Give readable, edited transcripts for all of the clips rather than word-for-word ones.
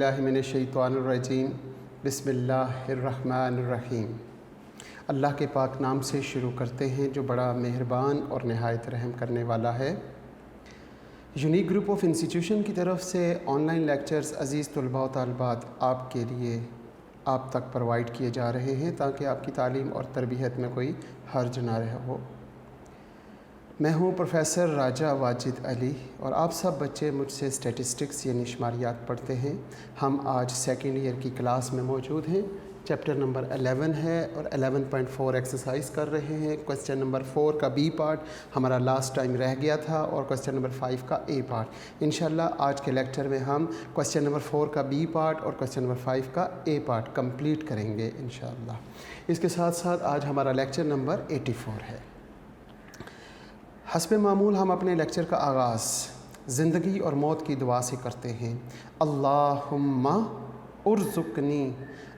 बिल्लाहि मिनश्शैतानिर्रजीम बिस्मिल्लाहिर्रहमानिर्रहीम। अल्लाह के पाक नाम से शुरू करते हैं जो बड़ा मेहरबान और नहायत रहम करने वाला है। यूनिक ग्रुप ऑफ इंस्टीट्यूशन की तरफ से ऑनलाइन लेक्चर्स अज़ीज़ तलबा व तालिबात आपके लिए आप तक प्रोवाइड किए जा रहे हैं ताकि आपकी तालीम और तरबियत में कोई हर्ज ना रहा हो। मैं हूं प्रोफेसर राजा वाजिद अली और आप सब बच्चे मुझसे स्टैटिस्टिक्स यानी शुमारियात पढ़ते हैं। हम आज सेकेंड ईयर की क्लास में मौजूद हैं। चैप्टर नंबर 11 है और 11.4 एक्सरसाइज कर रहे हैं। क्वेश्चन नंबर 4 का बी पार्ट हमारा लास्ट टाइम रह गया था और क्वेश्चन नंबर 5 का ए पार्ट। इंशाल्लाह आज के लेक्चर में हम क्वेश्चन नंबर 4 का बी पार्ट और क्वेश्चन नंबर 5 का ए पार्ट कंप्लीट करेंगे इंशाल्लाह। इसके साथ साथ आज हमारा लेक्चर नंबर 84 है। हस्ब मामूल हम अपने लेक्चर का आगाज़ ज़िंदगी और मौत की दुआ से करते हैं। अल्लाहुम्मा उर्ज़ुक़नी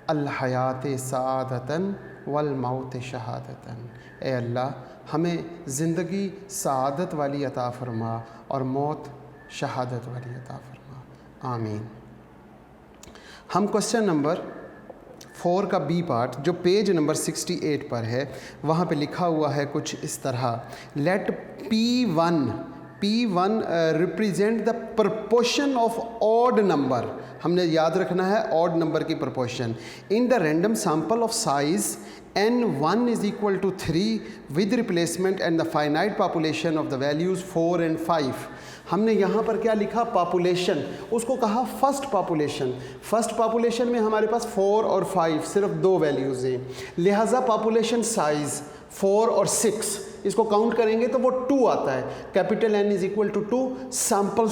अल हयात सआदतन वल मौत शहादतन। ए अल्लाह हमें ज़िंदगी सआदत वाली अता फ़रमा और मौत शहादत वाली अता फ़रमा, आमीन। हम क्वेश्चन नंबर 4 का बी पार्ट जो पेज नंबर 68 पर है वहाँ पे लिखा हुआ है कुछ इस तरह। Let P1 represent the proportion of odd number. हमने याद रखना है ऑड नंबर की proportion in the random sample of size n1 is equal to 3 with replacement and the finite population of the values 4 and 5। हमने यहाँ पर क्या लिखा? पॉपुलेशन, उसको कहा फर्स्ट पॉपुलेशन। फर्स्ट पॉपुलेशन में हमारे पास 4 और 5 सिर्फ दो वैल्यूज़ हैं, लिहाजा पॉपुलेशन साइज़ 4 और 6 इसको काउंट करेंगे तो वो 2 आता है। Capital N is equal to 2। Sample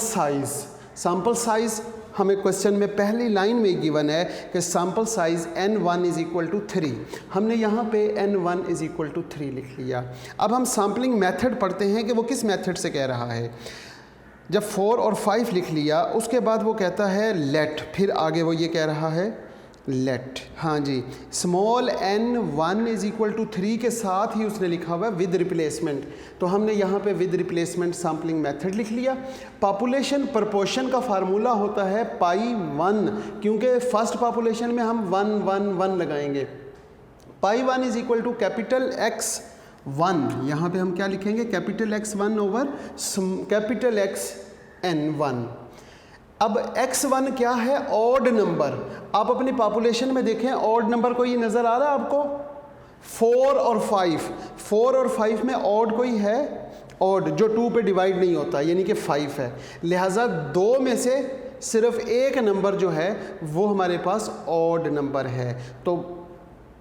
size हमें क्वेश्चन में पहली लाइन में गिवन है कि sample size n1 is equal to 3। हमने यहाँ पे n1 इज इक्वल टू 3 लिख लिया। अब हम सैम्पलिंग मेथड पढ़ते हैं कि वो किस मेथड से कह रहा है। जब 4 और 5 लिख लिया उसके बाद वो कहता है लेट, फिर आगे वो ये कह रहा है लेट, हाँ जी, small n1 is equal to 3 के साथ ही उसने लिखा हुआ है विद रिप्लेसमेंट, तो हमने यहाँ पे विद रिप्लेसमेंट सैम्पलिंग मेथड लिख लिया। पॉपुलेशन प्रपोर्शन का फार्मूला होता है पाई1, क्योंकि फर्स्ट पॉपुलेशन में हम 1 1 1 लगाएंगे। Pi is equal to capital X1, यहाँ पे हम क्या लिखेंगे? Capital X1 over capital XN1। अब x1 क्या है? Odd number. आप अपनी पॉपुलेशन में देखें ऑड नंबर कोई नज़र आ रहा है आपको? 4 और 5 में ऑड कोई है? ऑड जो 2 पे डिवाइड नहीं होता यानी कि 5 है। लिहाजा 2 में से सिर्फ एक नंबर जो है वो हमारे पास ऑड नंबर है। तो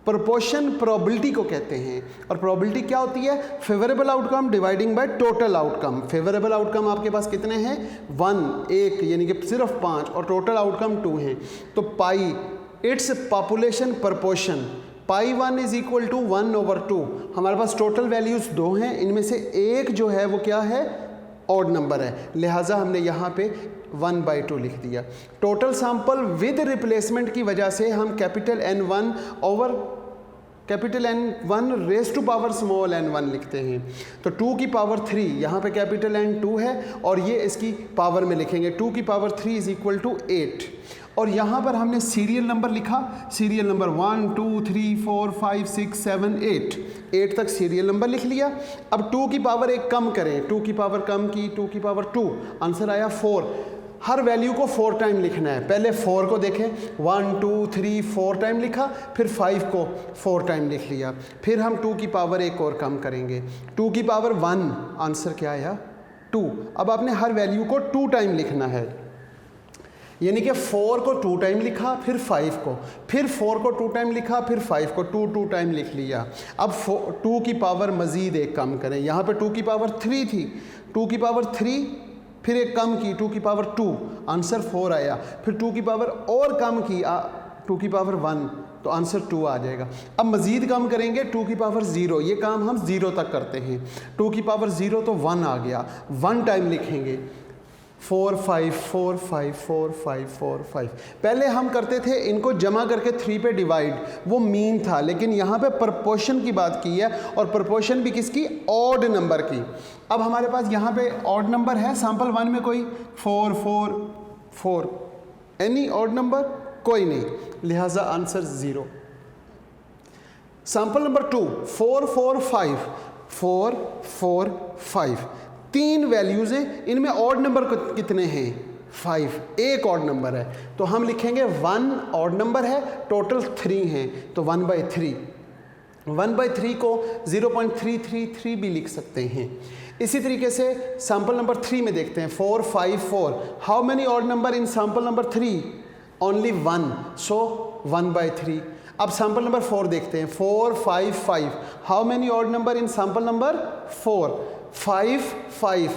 प्रोपोर्शन प्रोबेबिलिटी को कहते हैं और प्रोबेबिलिटी क्या होती है? Favourable outcome dividing by total outcome. Favourable outcome आपके पास कितने हैं? 1 यानी कि सिर्फ 5 और टोटल आउटकम 2 हैं। तो pi it's population proportion pi is equal to 1 over 2। हमारे पास टोटल वैल्यूज़ 2 हैं, इनमें से एक जो है वो क्या है? ऑड नंबर है, लिहाजा हमने यहाँ पे 1/2 लिख दिया। टोटल सैंपल विद रिप्लेसमेंट की वजह से हम capital N1 over capital N1 raise to power small n1 लिखते हैं। तो 2 की पावर 3 यहाँ पे कैपिटल N2 है और ये इसकी पावर में लिखेंगे 2 की पावर 3 इज इक्वल टू 8। और यहाँ पर हमने सीरियल नंबर लिखा, सीरियल नंबर 1 2 3 4 5 6 7 8 तक सीरियल नंबर लिख लिया। अब 2 की पावर एक कम करें, 2 की पावर कम की, 2 की पावर 2, आंसर आया 4। हर वैल्यू को 4 टाइम लिखना है। पहले 4 को देखें, 1 2 3 4 टाइम लिखा, फिर 5 को 4 टाइम लिख लिया। फिर हम 2 की पावर एक और कम करेंगे, 2 की पावर 1, आंसर क्या आया? 2। अब आपने हर वैल्यू को 2 टाइम लिखना है, यानी कि 4 को 2 टाइम लिखा, फिर 5 को, फिर 4 को 2 टाइम लिखा, फिर 5 को 2 टाइम लिख लिया। अब 2 की पावर मज़ीद एक कम करें, यहाँ पे 2 की पावर 3 थी, 2 की पावर 3 फिर एक कम की, 2 की पावर 2, आंसर 4 आया। फिर 2 की पावर और कम की, 2 की पावर 1, तो आंसर 2 आ जाएगा। अब मज़ीद कम करेंगे, 2 की पावर 0, ये काम हम 0 तक करते हैं। 2 की पावर 0 तो 1 आ गया, 1 टाइम लिखेंगे, 4 5 4 5 4 5 4 5। पहले हम करते थे इनको जमा करके 3 पे डिवाइड, वो मीन था, लेकिन यहाँ पे प्रपोर्शन की बात की है और प्रपोर्शन भी किसकी? ऑड नंबर की। अब हमारे पास यहाँ पे ऑड नंबर है, सैंपल 1 में कोई 4 4 4 एनी ऑड नंबर? कोई नहीं, लिहाजा आंसर 0। सैंपल नंबर 2, 4 4 5, 4 4 5, 3 वैल्यूज़ हैं, इनमें ऑड नंबर कितने हैं? 5, एक ऑड नंबर है, तो हम लिखेंगे 1 ऑड नंबर है, टोटल 3 हैं, तो 1/3। 1/3 को 0.333 भी लिख सकते हैं। इसी तरीके से सैंपल नंबर 3 में देखते हैं, 4 5 4, how many odd number in sample number 3? Only 1, सो 1/3। अब सैंपल नंबर 4 देखते हैं, 4 5 5, how many odd number in sample number 4? 5 5,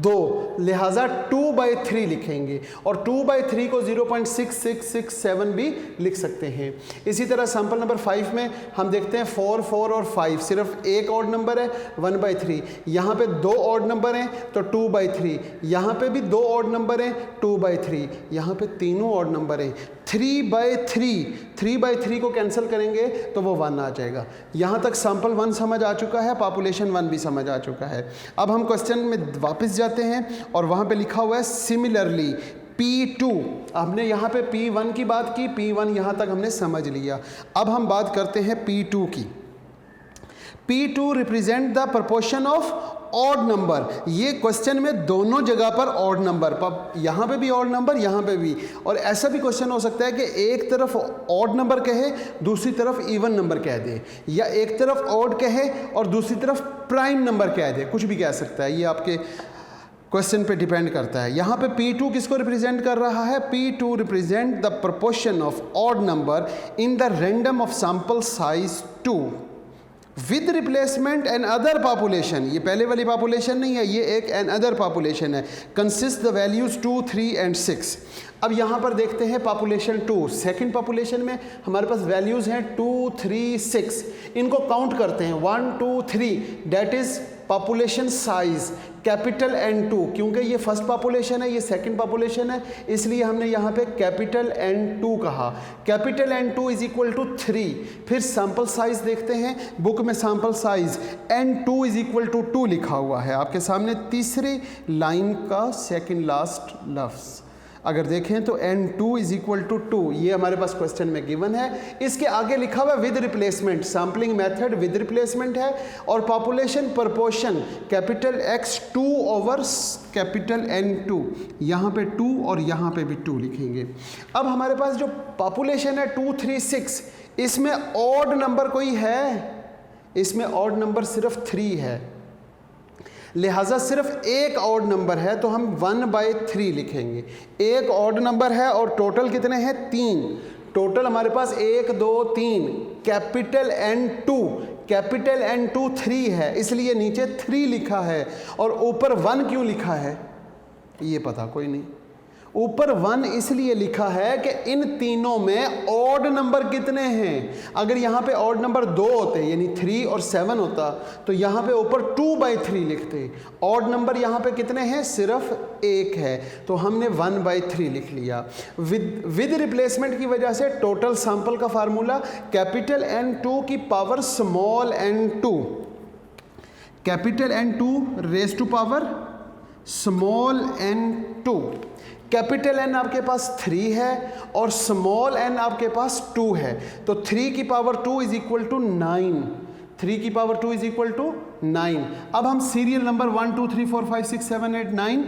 2, लिहाजा 2/3 लिखेंगे, और 2/3 को 0.6667 भी लिख सकते हैं। इसी तरह सैंपल नंबर 5 में हम देखते हैं 4 4 और 5, सिर्फ एक ऑड नंबर है, 1/3। यहाँ पे 2 ऑड नंबर हैं तो 2/3, यहाँ पे भी 2 ऑड नंबर हैं, 2/3, यहाँ पे तीनों ऑड नंबर हैं, 3/3। 3/3 को कैंसिल करेंगे तो वो 1 आ जाएगा। यहाँ तक सैंपल 1 समझ आ चुका है, पॉपुलेशन 1 भी समझ आ चुका है। अब हम क्वेश्चन में वापस जाते हैं और वहाँ पे लिखा हुआ है सिमिलरली P2। हमने यहाँ पे P1 की बात की, P1 यहाँ तक हमने समझ लिया। अब हम बात करते हैं P2 की। P2 represent the proportion of odd number. ये क्वेश्चन में दोनों जगह पर ऑड नंबर, यहाँ पे भी ऑड नंबर, यहाँ पे भी। और ऐसा भी क्वेश्चन हो सकता है कि एक तरफ ऑड नंबर कहे, दूसरी तरफ इवन नंबर कह दे, या एक तरफ ऑड कहे और दूसरी तरफ प्राइम नंबर कह दे, कुछ भी कह सकता है। ये आपके क्वेश्चन पे डिपेंड करता है। यहाँ पे P2 किसको रिप्रेजेंट कर रहा है? P2 represent the proportion of odd number in the random of sample size 2 with replacement and other population. ये पहले वाली पॉपुलेशन नहीं है, ये एक एंड अदर पॉपुलेशन है। Consist the values 2 3 and 6। अब यहाँ पर देखते हैं पॉपुलेशन 2, सेकंड पॉपुलेशन में हमारे पास वैल्यूज़ हैं 2 3 6। इनको काउंट करते हैं 1 2 3, that is population size capital N2। क्योंकि ये फर्स्ट पॉपुलेशन है, ये सेकंड पॉपुलेशन है, इसलिए हमने यहाँ पे कैपिटल N2 कहा। Capital N2 is equal to 3। फिर सैंपल साइज देखते हैं, बुक में sample size N2 is equal to 2 लिखा हुआ है आपके सामने, तीसरी लाइन का सेकंड लास्ट लफ्ज़। अगर देखें तो N2 इज इक्वल टू 2, ये हमारे पास क्वेश्चन में गिवन है। इसके आगे लिखा हुआ with replacement, sampling method with replacement है, और population proportion capital X2 over capital N2, यहाँ पे 2 और यहाँ पे भी 2 लिखेंगे। अब हमारे पास जो पॉपुलेशन है 2 3 6, इसमें ऑड नंबर कोई है? इसमें ऑड नंबर सिर्फ 3 है, लिहाजा सिर्फ एक ऑड नंबर है तो हम 1/3 लिखेंगे। एक ऑड नंबर है और टोटल कितने हैं? 3। टोटल हमारे पास 1 2 3, कैपिटल N2, कैपिटल N2 3 है, इसलिए नीचे 3 लिखा है, और ऊपर 1 क्यों लिखा है ये पता कोई नहीं। ऊपर 1 इसलिए लिखा है कि इन तीनों में ऑड नंबर कितने हैं। अगर यहाँ पे ऑड नंबर 2 होते, यानी 3 और 7 होता, तो यहाँ पे ऊपर 2/3 लिखते। ऑड नंबर यहाँ पे कितने हैं? सिर्फ 1 है, तो हमने 1/3 लिख लिया। विद रिप्लेसमेंट की वजह से टोटल सैंपल का फार्मूला कैपिटल N2 की power small n2, capital N2 raise to power small n2। Capital N आपके पास 3 है और स्मॉल n आपके पास 2 है, तो 3 की पावर 2 इज इक्वल टू 9। 3 की पावर 2 इज इक्वल टू 9। अब हम सीरियल नंबर 1 2 3 4 5 6 7 8 9,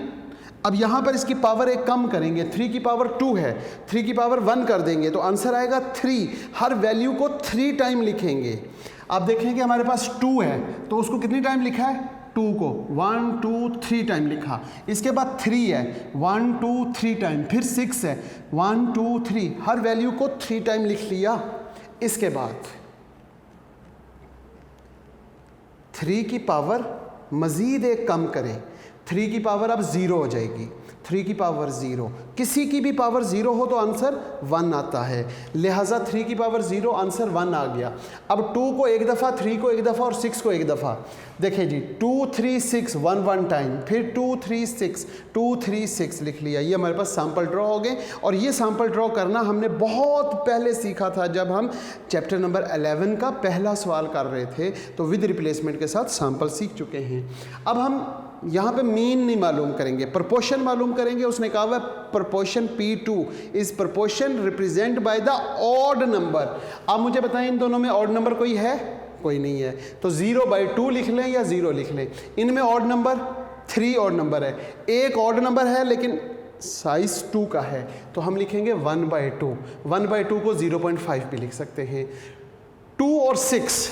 अब यहाँ पर इसकी पावर एक कम करेंगे। 3 की पावर 2 है, 3 की पावर 1 कर देंगे तो आंसर आएगा 3। हर वैल्यू को 3 टाइम लिखेंगे। अब देखें कि हमारे पास 2 है तो उसको कितनी टाइम लिखा है? 2 को 1 2 3 टाइम लिखा। इसके बाद 3 है, 1 2 3 टाइम, फिर 6 है, 1 2 3, हर वैल्यू को 3 टाइम लिख लिया। इसके बाद 3 की पावर मज़ीद एक कम करें, 3 की पावर अब 0 हो जाएगी। 3 की पावर 0, किसी की भी पावर 0 हो तो आंसर 1 आता है, लिहाजा 3 की पावर 0 आंसर 1 आ गया। अब 2 को एक दफ़ा, 3 को एक दफ़ा और 6 को एक दफ़ा, देखिए जी 2 3 6 1 1 टाइम, फिर 2 3 6 2 3 6 लिख लिया। ये हमारे पास सैंपल ड्रॉ हो गए। और ये सैंपल ड्रॉ करना हमने बहुत पहले सीखा था जब हम चैप्टर नंबर 11 का पहला सवाल कर रहे थे, तो विद रिप्लेसमेंट के साथ सैंपल सीख चुके हैं। अब हम यहाँ पे मीन नहीं मालूम करेंगे, प्रोपोर्शन मालूम करेंगे। उसने कहा हुआ proportion P2 is proportion represent by the odd number. आप मुझे बताएं इन दोनों में ऑड नंबर कोई है? कोई नहीं है, तो 0/2 लिख लें या 0 लिख लें। इनमें ऑड नंबर 3 ऑड नंबर है, एक ऑड नंबर है लेकिन साइज 2 का है, तो हम लिखेंगे 1/2। 1/2 को 0.5 भी लिख सकते हैं। 2 और 6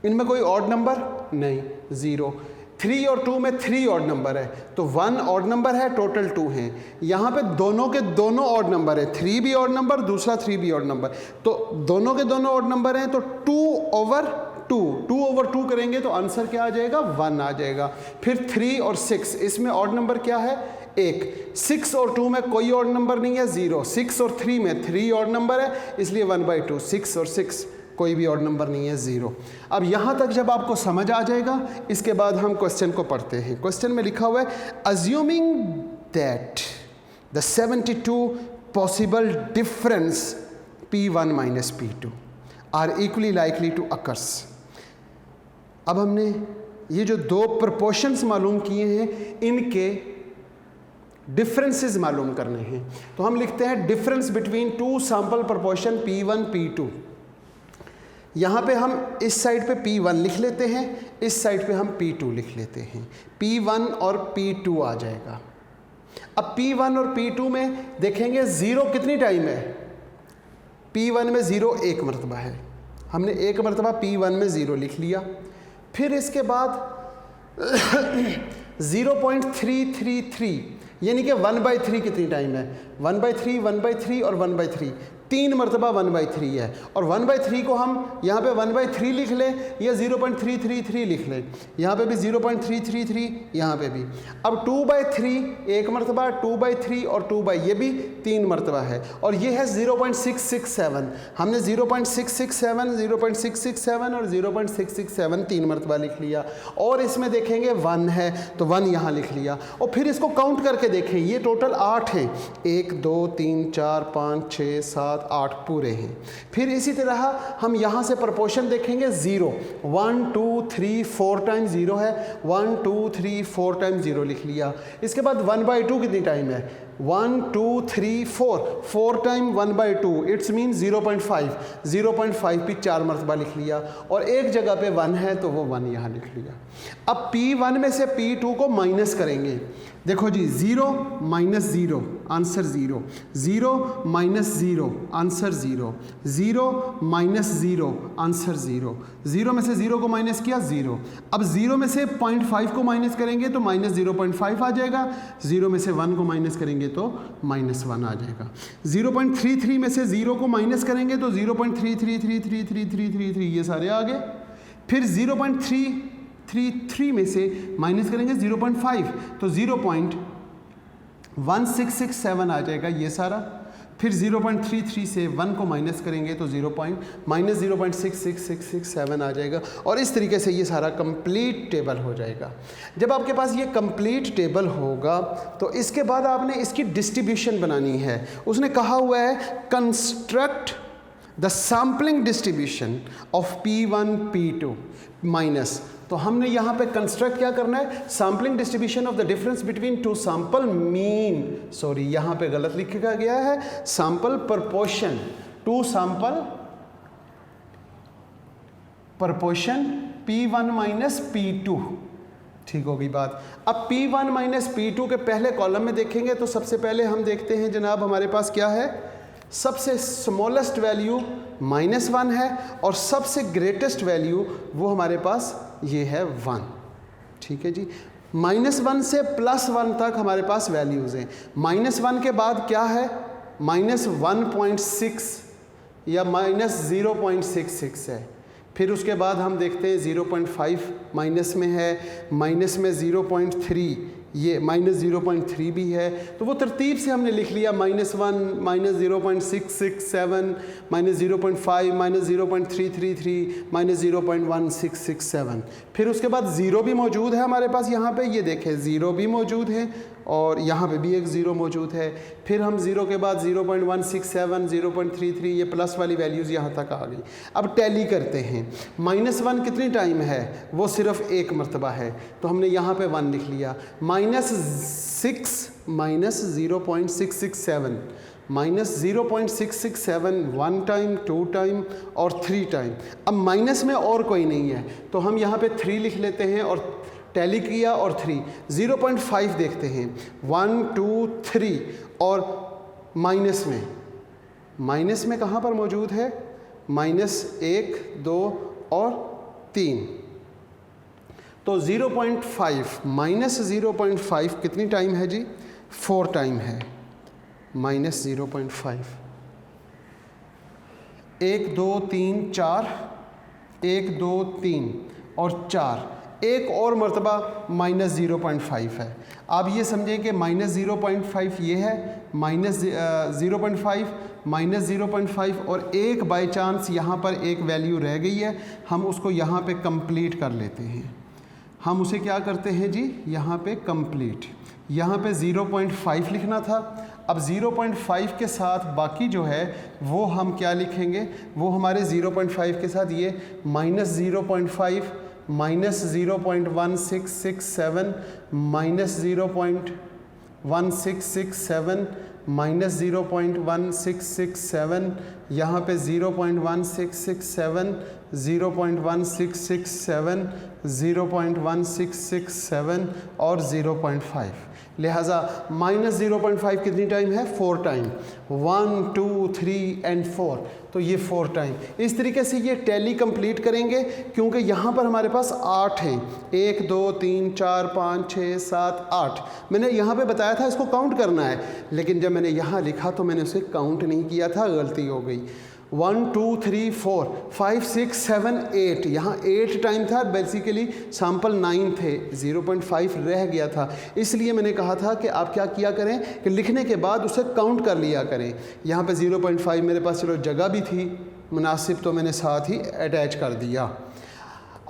इनमें कोई ऑड नंबर नहीं, 0। 3 और 2 में 3 ऑड नंबर है, तो 1 ऑड नंबर है, टोटल 2 हैं। यहाँ पे दोनों के दोनों ऑड नंबर है, 3 भी ऑड नंबर, दूसरा 3 भी ऑड नंबर, तो दोनों के दोनों ऑड नंबर हैं, तो 2/2 करेंगे तो आंसर क्या आ जाएगा? 1 आ जाएगा। फिर 3 और 6 इसमें ऑड नंबर क्या है? 1। 6 और 2 में कोई ऑड नंबर नहीं है, 0। 6 और 3 में 3 ऑड नंबर है, इसलिए 1/2। 6 और 6 कोई भी ऑड नंबर नहीं है, 0। अब यहाँ तक जब आपको समझ आ जाएगा, इसके बाद हम क्वेश्चन को पढ़ते हैं। क्वेश्चन में लिखा हुआ है assuming that the 72 possible difference P1 minus P2 are equally likely to occurs. अब हमने ये जो दो प्रोपोर्शंस मालूम किए हैं, इनके डिफरेंसेस मालूम करने हैं। तो हम लिखते हैं difference between 2 sample proportion P1 P2। यहाँ पे हम इस साइड पे P1 लिख लेते हैं, इस साइड पे हम P2 लिख लेते हैं। P1 और P2 आ जाएगा। अब P1 और P2 में देखेंगे 0 कितनी टाइम है? P1 में 0 एक मरतबा है, हमने एक मरतबा P1 में 0 लिख लिया। फिर इसके बाद 0.333 यानी कि 1/3 कितनी टाइम है? 1/3, 1/3 और 1/3, 3 मरतबा 1/3 है। और 1/3 को हम यहाँ पे 1/3 लिख लें या 0.333 लिख लें। यहाँ पे भी 0.333, यहाँ पे भी। अब 2/3 एक मरतबा, 2/3 और 2/, ये भी 3 मरतबा है। और ये है 0.667, हमने 0.667, 0.667 और 0.667 3 मरतबा लिख लिया। और इसमें देखेंगे 1 है, तो 1 यहाँ लिख लिया। और फिर इसको काउंट करके देखें, ये टोटल 8 है, 1 2 3 4 5 6 7 8 पूरे हैं। फिर इसी तरह हम यहाँ से प्रोपोर्शन देखेंगे 0, 1 2 3 4 टाइम 0 है, 1 2 3 4 टाइम 0 लिख लिया। इसके बाद 1/2 कितनी टाइम है? 1 2 3 4 टाइम 1/2, इट्स मीन 0.5, 0.5 भी 4 मरतबा लिख लिया। और एक जगह पे 1 है तो वो 1 यहाँ लिख लिया। अब P1 में से P2 को माइनस करेंगे। देखो जी 0 minus 0 answer 0, 0 minus 0 answer 0, 0 minus 0 answer 0, 0 में से 0 को माइनस किया 0। अब 0 में से 0.5 को माइनस करेंगे तो माइनस 0.5 आ जाएगा, 0 में से 1 को माइनस करेंगे तो माइनस 1 आ जाएगा। 0.33 में से 0 को माइनस करेंगे तो 0.33333333 ये सारे आ गए। फिर 0.333 में से माइनस करेंगे 0.5 तो 0.1667 आ जाएगा ये सारा। फिर 0.33 से 1 को माइनस करेंगे तो -0.66667 आ जाएगा। और इस तरीके से ये सारा कंप्लीट टेबल हो जाएगा। जब आपके पास ये कंप्लीट टेबल होगा तो इसके बाद आपने इसकी डिस्ट्रीब्यूशन बनानी है। उसने कहा हुआ है construct the sampling distribution of P1 P2 minus. तो हमने यहाँ पे कंस्ट्रक्ट क्या करना है? Sampling distribution of the difference between 2 sample mean, sorry यहाँ पे गलत लिखा गया है, sample proportion 2 sample proportion P1 minus P2। ठीक होगी बात। अब P1 माइनस P2 के पहले कॉलम में देखेंगे तो सबसे पहले हम देखते हैं जनाब हमारे पास क्या है, सबसे स्मॉलेस्ट वैल्यू -1 है और सबसे ग्रेटेस्ट वैल्यू वो हमारे पास ये है 1। ठीक है जी, -1 से +1 तक हमारे पास वैल्यूज़ हैं। -1 के बाद क्या है? -1.6 या -0.66 है। फिर उसके बाद हम देखते हैं 0.5 माइनस में है, माइनस में 0.3, ये -0.3 भी है, तो वो तरतीब से हमने लिख लिया -1, -0.667, -0.5, -0.333, -0.1667। फिर उसके बाद ज़ीरो भी मौजूद है हमारे पास यहाँ पे, ये देखें ज़ीरो भी मौजूद है और यहाँ पे भी एक ज़ीरो मौजूद है। फिर हम ज़ीरो के बाद 0.167, 0.33, ये प्लस वाली वैल्यूज़ यहाँ तक आ गई। अब टैली करते हैं। -1 कितनी टाइम है? वो सिर्फ एक मरतबा है, तो हमने यहाँ पे 1 लिख लिया। -6 -0.667, -0.667 1 टाइम, 2 टाइम और 3 टाइम। अब माइनस में और कोई नहीं है, तो हम यहाँ पे 3 लिख लेते हैं और टैली किया और 3, 0.5 देखते हैं, 1 2 3 और माइनस में कहाँ पर मौजूद है? -1 2 और 3। तो 0.5 -0.5 कितनी टाइम है जी? 4 टाइम है। -0.5 1 2 3 4, 1 2 3 और 4, एक और मरतबा -0.5 है। आप ये समझें कि -0.5 ये है, -0.5 -0.5 और एक बाय चांस यहाँ पर एक वैल्यू रह गई है, हम उसको यहाँ पे कंप्लीट कर लेते हैं। हम उसे क्या करते हैं जी? यहाँ पे कंप्लीट, यहाँ पे 0.5 लिखना था। अब 0.5 के साथ बाकी जो है वो हम क्या लिखेंगे? वो हमारे 0.5 के साथ ये -0.5 -0.1667 -0.1667 -0.1667, यहाँ पे 0.1667, 0.1667, 0.1667 और 0.5। लिहाजा -0.5 कितनी टाइम है? 4 टाइम, 1 2 3 एंड 4, तो ये 4 टाइम। इस तरीके से ये टैली कंप्लीट करेंगे, क्योंकि यहाँ पर हमारे पास 8 हैं, 1 2 3 4 5 6 7 8। मैंने यहाँ पे बताया था इसको काउंट करना है, लेकिन जब मैंने यहाँ लिखा तो मैंने उसे काउंट नहीं किया था, गलती हो गई। 1 2 3 4 5 6 7 8, यहाँ 8 टाइम था। बेसिकली सैम्पल 9 थे, 0.5 रह गया था, इसलिए मैंने कहा था कि आप क्या किया करें कि लिखने के बाद उसे काउंट कर लिया करें। यहाँ पे 0.5 मेरे पास चलो जगह भी थी मुनासिब, तो मैंने साथ ही अटैच कर दिया।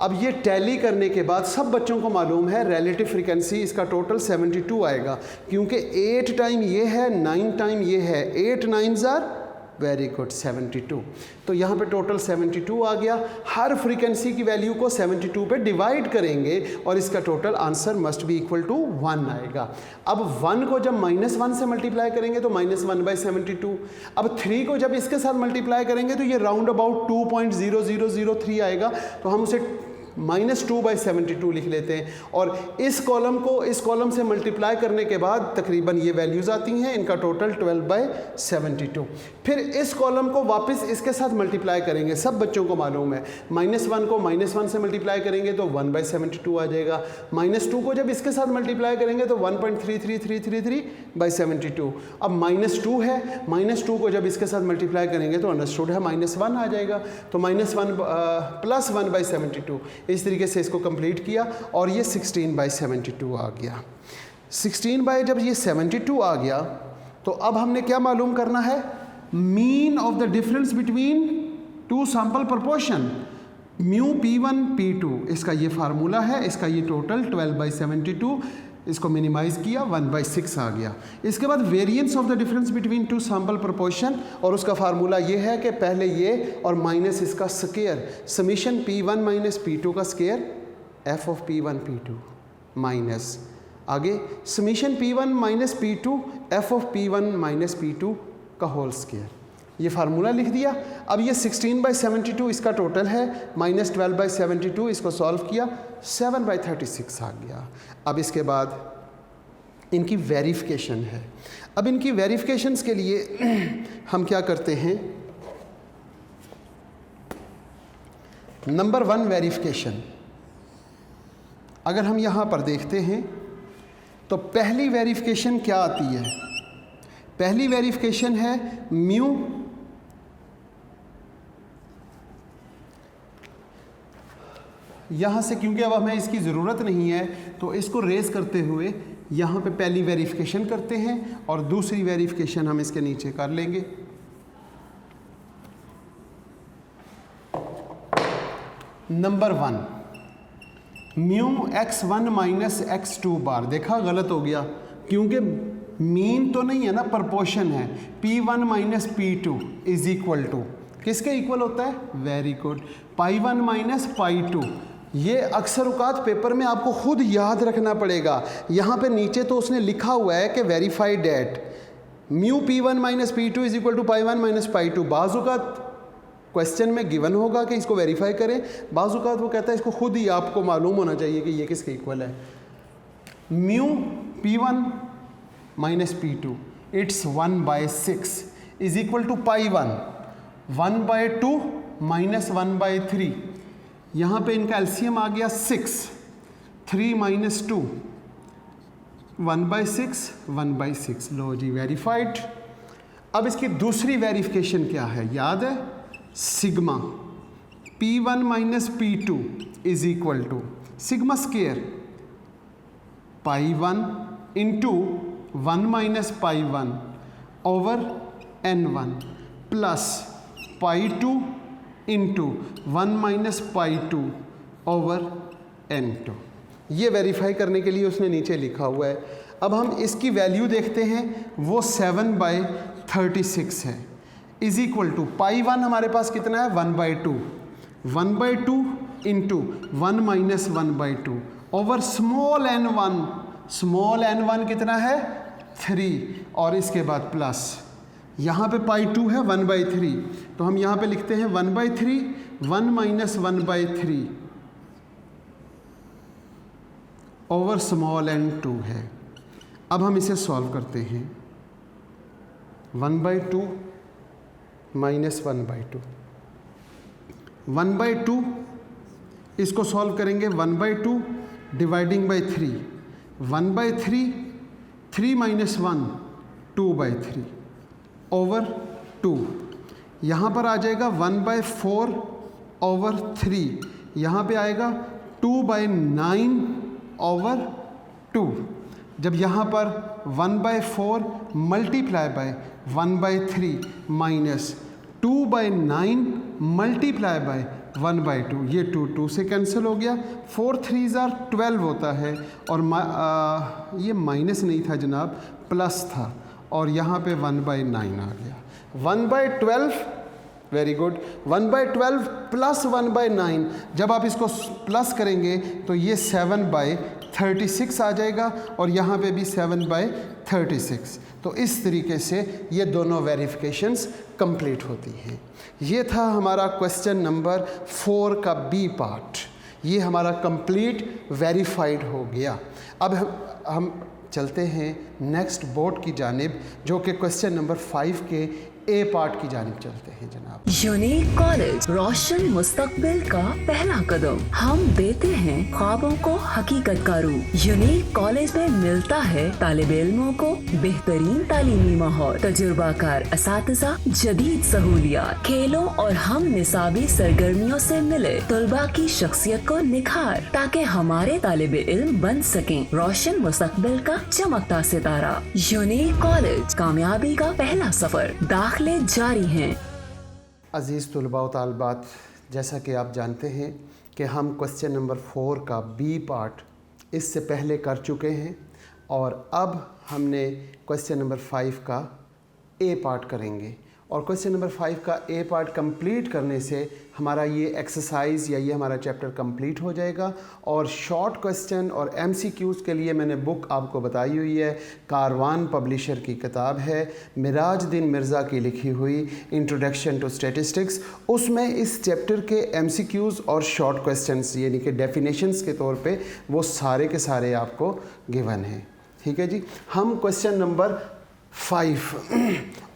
अब ये टैली करने के बाद सब बच्चों को मालूम है रिलेटिव फ्रीक्वेंसी इसका टोटल 72 आएगा, क्योंकि 8 टाइम ये है, 9 टाइम ये है, 8 9s आर वेरी गुड 72। तो यहाँ पे टोटल 72 आ गया। हर फ्रीक्वेंसी की वैल्यू को 72 पे डिवाइड करेंगे और इसका total answer must be equal to 1 आएगा। अब 1 को जब -1 से मल्टीप्लाई करेंगे तो -1/72। अब 3 को जब इसके साथ मल्टीप्लाई करेंगे तो ये राउंड अबाउट 2.0003 आएगा, तो हम उसे -2/72 लिख लेते हैं। और इस कॉलम को इस कॉलम से मल्टीप्लाई करने के बाद तकरीबन ये वैल्यूज़ आती हैं, इनका टोटल 12/72। फिर इस कॉलम को वापस इसके साथ मल्टीप्लाई करेंगे, सब बच्चों को मालूम है। -1 को -1 से मल्टीप्लाई करेंगे तो 1/72 आ जाएगा। -2 को जब इसके साथ मल्टीप्लाई करेंगे तो 1.33333/72। अब -2 है, -2 को जब इसके साथ मल्टीप्लाई करेंगे तो अंडरस्टूड है -1 आ जाएगा, तो -1 + 1/72। इस तरीके से इसको कंप्लीट किया और ये 16/72 आ गया। 16 जब ये 72 आ गया तो अब हमने क्या मालूम करना है? Mean of the difference between to sample proportion, mu P1 P2, इसका ये फार्मूला है, इसका ये टोटल 12/72, इसको मिनिमाइज़ किया 1/6 आ गया। इसके बाद variance of the difference between to sample proportion, और उसका फार्मूला ये है कि पहले ये और माइनस इसका स्केयर, समीशन P1 - P2 का square f of P1 P2 minus आगे summation P1 - P2 f of P1 - P2 का होल स्केयर। ये फार्मूला लिख दिया। अब ये 16/72 इसका टोटल है, -12/72 इसको सॉल्व किया, 7/36 आ गया। अब इसके बाद इनकी वेरिफिकेशन है। अब इनकी वेरिफिकेशंस के लिए हम क्या करते हैं? नंबर 1 वेरिफिकेशन, अगर हम यहाँ पर देखते हैं तो पहली वेरिफिकेशन क्या आती है? पहली वेरिफिकेशन है म्यू यहाँ से, क्योंकि अब हमें इसकी ज़रूरत नहीं है तो इसको रेस करते हुए यहाँ पे पहली वेरिफिकेशन करते हैं और दूसरी वेरिफिकेशन हम इसके नीचे कर लेंगे। Number 1, mu x1 minus x2 बार। देखा गलत हो गया क्योंकि मीन तो नहीं है ना, प्रोपोर्शन है। p1 minus p2 is equal to किसके इक्वल होता है? Very good, pi minus pi. ये अक्सर औकात पेपर में आपको खुद याद रखना पड़ेगा। यहाँ पे नीचे तो उसने लिखा हुआ है कि verified at mu p1 minus p2 is equal to pi minus pi. बाज़ औकात क्वेश्चन में गिवन होगा कि इसको वेरीफाई करें, बाज़ औकात वो कहता है इसको खुद ही आपको मालूम होना चाहिए कि ये किसके इक्वल है। Mu p1 minus p2 it's 1/6 is equal to pi 1/2 minus 1/3। यहाँ पे इनका एलसीएम आ गया 6, 3 माइनस 2 1/6 1/6। लो जी, वेरीफाइड। अब इसकी दूसरी वेरिफिकेशन क्या है? याद है, sigma p1 minus p2 is equal to sigma square pi into 1 minus pi over n1 plus pi into 1 minus pi over n2। ये वेरीफाई करने के लिए उसने नीचे लिखा हुआ है। अब हम इसकी वैल्यू देखते हैं, वो 7/36 है इज इक्वल टू पाई1 हमारे पास कितना है? 1/2 1/2 into 1 minus 1/2 over small n1 कितना है? 3 और इसके बाद प्लस यहाँ पे पाई2 है 1/3, तो हम यहाँ पे लिखते हैं 1/3 1 माइनस 1/3 ओवर स्मॉल n2 है। अब हम इसे सॉल्व करते हैं। 1/2 माइनस 1/2 1/2 इसको सॉल्व करेंगे 1/2 डिवाइडिंग बाई 3 1/3 3 माइनस 1 2/3 ओवर 2। यहाँ पर आ जाएगा 1/4 ओवर 3, यहाँ पे आएगा 2/9 ओवर 2। जब यहाँ पर 1/4 multiply by 1/3 minus 2/9 multiply by 1/2, ये 2 से कैंसिल हो गया। 4 3s are 12 होता है और ये माइनस नहीं था जनाब, प्लस था और यहाँ पे 1/9 आ गया। 1/12 वेरी गुड, 1/12 प्लस 1/9, जब आप इसको प्लस करेंगे तो ये 7/36 आ जाएगा और यहाँ पे भी 7/36। तो इस तरीके से ये दोनों वेरिफिकेशंस कंप्लीट होती हैं। ये था हमारा क्वेश्चन नंबर 4 का बी पार्ट। ये हमारा कंप्लीट वेरीफाइड हो गया। अब हम चलते हैं नेक्स्ट बोर्ड की जानिब, जो कि क्वेश्चन नंबर 5 के ए पार्ट की जानिब चलते हैं जनाब। यूनिक कॉलेज, रोशन मुस्तकबिल का पहला कदम। हम देते हैं ख्वाबों को हकीकत का रूप। यूनिक कॉलेज में मिलता है तालिब इल्मों को बेहतरीन तालीमी माहौल, तजुर्बाकार असातिज़ा, जदीद सहूलियात, खेलों और हम निसाबी सरगर्मियों से मिले तलबा की शख्सियत को निखार, ताकि हमारे तालिब इल्म बन सकें रोशन मुस्तकबिल का चमकता सितारा। यूनिक कॉलेज, कामयाबी का पहला सफर, दाखिले जारी हैं। अज़ीज़ तलबा व तालिबात, जैसा कि आप जानते हैं कि हम क्वेश्चन नंबर 4 का बी पार्ट इससे पहले कर चुके हैं और अब हमने क्वेश्चन नंबर 5 का ए पार्ट करेंगे। और क्वेश्चन नंबर 5 का ए पार्ट कंप्लीट करने से हमारा ये एक्सरसाइज या ये हमारा चैप्टर कंप्लीट हो जाएगा। और शॉर्ट क्वेश्चन और एमसीक्यूज़ के लिए मैंने बुक आपको बताई हुई है, कारवान पब्लिशर की किताब है, मिराजुद्दीन मिर्ज़ा की लिखी हुई इंट्रोडक्शन टू स्टैटिस्टिक्स। उसमें इस चैप्टर के एमसीक्यूज़ और शॉर्ट क्वेश्चंस यानी कि डेफिनेशंस के तौर पे वो सारे के सारे आपको गिवन हैं। ठीक है जी, हम क्वेश्चन नंबर 5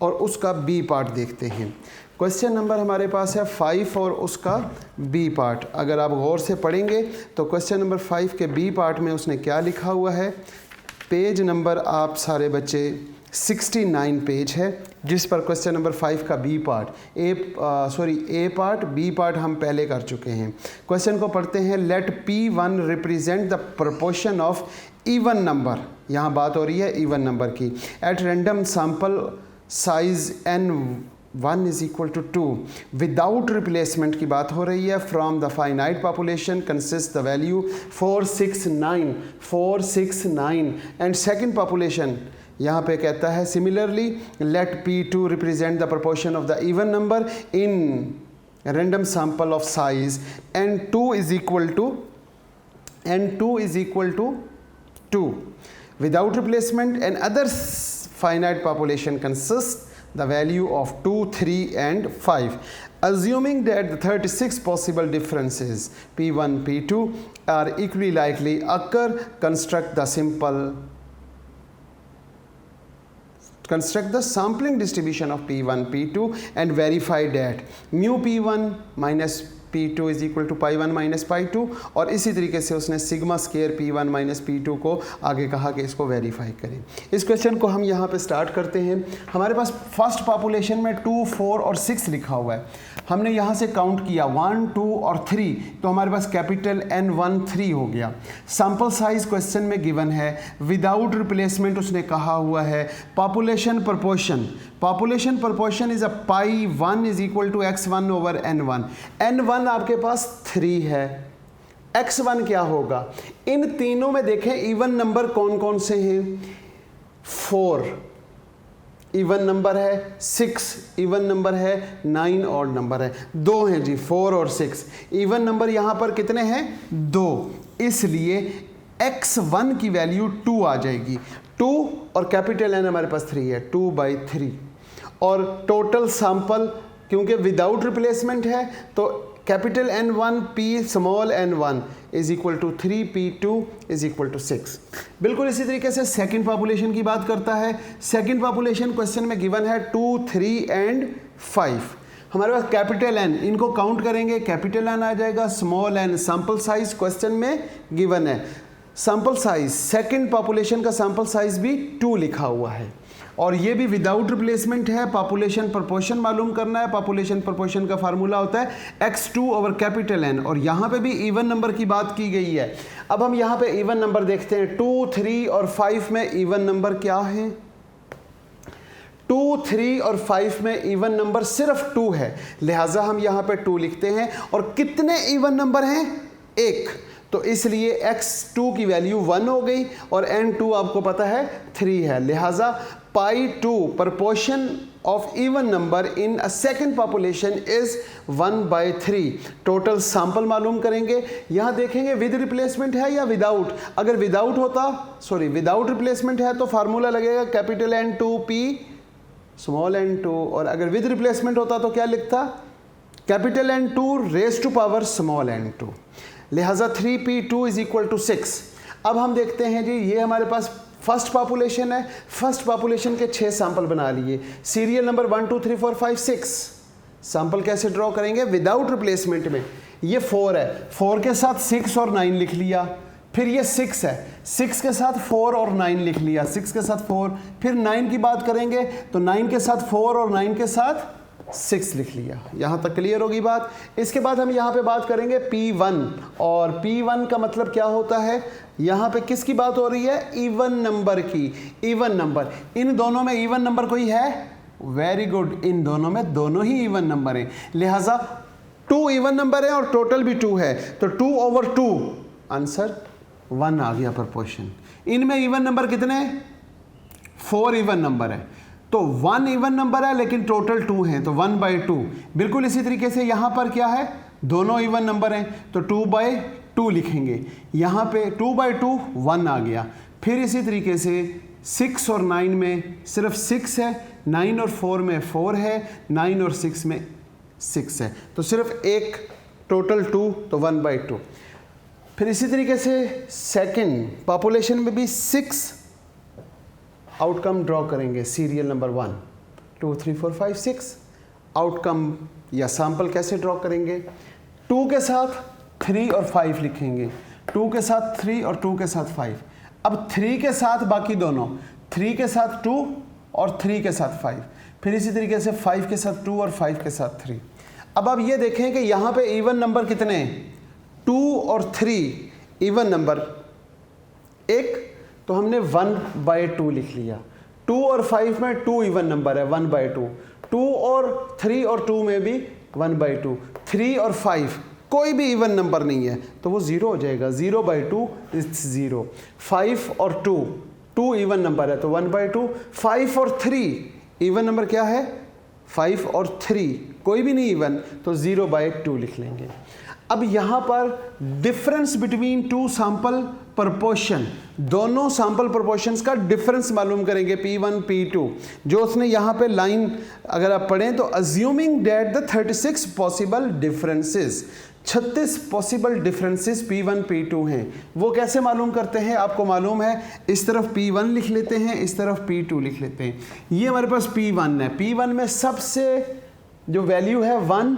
और उसका बी पार्ट देखते हैं। क्वेश्चन नंबर हमारे पास है 5 और उसका बी पार्ट। अगर आप गौर से पढ़ेंगे तो क्वेश्चन नंबर 5 के बी पार्ट में उसने क्या लिखा हुआ है, पेज नंबर आप सारे बच्चे 69 पेज है, जिस पर क्वेश्चन नंबर 5 का B part A part B part हम पहले कर चुके हैं। क्वेश्चन को पढ़ते हैं। Let P1 represent the proportion of even number, यहाँ बात हो रही है इवन नंबर की, at random sample size n1 is equal to 2 without replacement की बात हो रही है। From the finite population consist the value 469 and second population यहाँ पे कहता है similarly let P2 represent the proportion of the even number in random sample of size n2 is equal to 2 without replacement, and other finite population consists the value of 2, 3 and 5. Assuming that the 36 possible differences P1, P2 are equally likely occur, construct the sampling distribution of P1, P2 and verify that mu P1 minus P2 is equal to pi 1 minus pi 2, और इसी तरीके से उसने sigma square P1 minus P2 को आगे कहा कि इसको वेरीफाई करें। इस क्वेश्चन को हम यहाँ पे स्टार्ट करते हैं। हमारे पास फर्स्ट पॉपुलेशन में 2, 4 और 6 लिखा हुआ है। हमने यहाँ से काउंट किया 1, 2 और 3, तो हमारे पास कैपिटल N1 3 हो गया। सैंपल साइज क्वेश्चन में गिवन है, विदाउट रिप्लेसमेंट उसने कहा हुआ है। Population proportion is a pi 1 is equal to x1 over n1 आपके पास 3 है। x1 क्या होगा? इन तीनों में देखें इवन नंबर कौन कौन से हैं? 4 इवन नंबर है, 6 इवन नंबर है, 9 ऑड नंबर है। 2 हैं जी, 4 और 6। इवन नंबर यहाँ पर कितने हैं? 2। इसलिए x1 की वैल्यू 2 आ जाएगी। 2 और कैपिटल N हमारे पास 3 है, 2/3। और टोटल सैंपल क्योंकि विदाउट रिप्लेसमेंट है तो capital N1 P small n1 is equal to 3, P2 is equal to 6। बिल्कुल इसी तरीके से सेकंड पॉपुलेशन की बात करता है। सेकंड पॉपुलेशन क्वेश्चन में गिवन है 2, 3 एंड 5। हमारे पास कैपिटल N, इनको काउंट करेंगे, कैपिटल N आ जाएगा, small n। Sample size question में गिवन है। सैंपल साइज सेकंड पॉपुलेशन का सैंपल साइज भी 2 लिखा हुआ है, और ये भी विदाउट रिप्लेसमेंट है। पॉपुलेशन प्रोपोर्शन मालूम करना है। पॉपुलेशन प्रोपोर्शन का फार्मूला होता है x2 ओवर कैपिटल N, और यहाँ पे भी इवन नंबर की बात की गई है। अब हम यहाँ पे इवन नंबर देखते हैं। 2, 3 और 5 में इवन नंबर क्या है? 2, 3 और 5 में इवन नंबर सिर्फ 2 है, लिहाजा हम यहाँ पे 2 लिखते हैं। और कितने इवन नंबर हैं? 1। तो इसलिए x2 की वैल्यू 1 हो गई और n2 आपको पता है 3 है, लिहाजा पाई 2 proportion of even number in a second population is 1/3। Total sample मालूम करेंगे। यहाँ देखेंगे विद रिप्लेसमेंट है या विदाउट। अगर विदाउट रिप्लेसमेंट है तो फार्मूला लगेगा capital N2 P small n2, और अगर विद रिप्लेसमेंट होता तो क्या लिखता? Capital N2 raise to power small n2, लिहाजा 3P2 इज इक्वल टू 6। अब हम देखते हैं जी, ये हमारे पास फर्स्ट पॉपुलेशन है। फर्स्ट पॉपुलेशन के 6 सैंपल बना लिए। Serial number 1, 2, 3, 4, 5, 6। सैंपल कैसे ड्रॉ करेंगे? विदाउट रिप्लेसमेंट में। ये 4 है, 4 के साथ 6 और 9 लिख लिया। फिर ये 6 है, 6 के साथ 4 और 9 लिख लिया, 6 के साथ 4। फिर 9 की बात करेंगे तो 9 के साथ 4 और 9 के साथ 6 लिख लिया। यहाँ तक क्लियर होगी बात। इसके बाद हम यहाँ पे बात करेंगे P1, और P1 का मतलब क्या होता है? यहाँ पे किसकी बात हो रही है? इवन नंबर की। इवन नंबर, इन दोनों में इवन नंबर कोई है? वेरी गुड, इन दोनों में दोनों ही इवन नंबर हैं, लिहाजा 2 इवन नंबर है और टोटल भी 2 है, तो 2/2 आंसर 1 आ गया प्रोपोर्शन। इनमें इवन नंबर कितने? 4 इवन नंबर है, तो 1 इवन नंबर है लेकिन टोटल 2 हैं, तो 1/2। बिल्कुल इसी तरीके से यहाँ पर क्या है? दोनों इवन नंबर हैं, तो 2/2 लिखेंगे। यहाँ पे 2/2 1 आ गया। फिर इसी तरीके से 6 और 9 में सिर्फ 6 है, 9 और 4 में 4 है, 9 और 6 में 6 है, तो सिर्फ एक, टोटल 2, तो 1/2। फिर इसी तरीके से सेकंड पॉपुलेशन में भी 6 आउटकम ड्रॉ करेंगे। सीरियल नंबर 1, 2, 3, 4, 5, 6 आउटकम या सैंपल कैसे ड्रॉ करेंगे? 2 के साथ 3 और 5 लिखेंगे, 2 के साथ 3 और 2 के साथ 5। अब 3 के साथ बाकी दोनों, 3 के साथ 2 और 3 के साथ 5, फिर इसी तरीके से 5 के साथ 2 और 5 के साथ 3। अब आप ये देखें कि यहाँ पे इवन नंबर कितने हैं, 2 और 3 इवन नंबर एक, तो हमने 1/2 लिख लिया। 2 और 5 में 2 इवन नंबर है, 1/2। 2 और 3 और 2 में भी 1/2। 3 और 5 कोई भी इवन नंबर नहीं है तो वो 0 हो जाएगा, 0/2 इज 0। 5 और 2 इवन नंबर है तो 1/2। 5 और 3 इवन नंबर क्या है, 5 और 3 कोई भी नहीं इवन, तो 0/2 लिख लेंगे। अब यहाँ पर difference between to sample proportion, दोनों सैंपल प्रपोर्शंस का डिफरेंस मालूम करेंगे, P1 P2। जो उसने यहाँ पे लाइन अगर आप पढ़ें तो assuming that the 36 possible differences, 36 possible differences P1 P2 हैं। वो कैसे मालूम करते हैं, आपको मालूम है, इस तरफ P1 लिख लेते हैं, इस तरफ P2 लिख लेते हैं। ये हमारे पास P1 है, P1 में सबसे जो वैल्यू है 1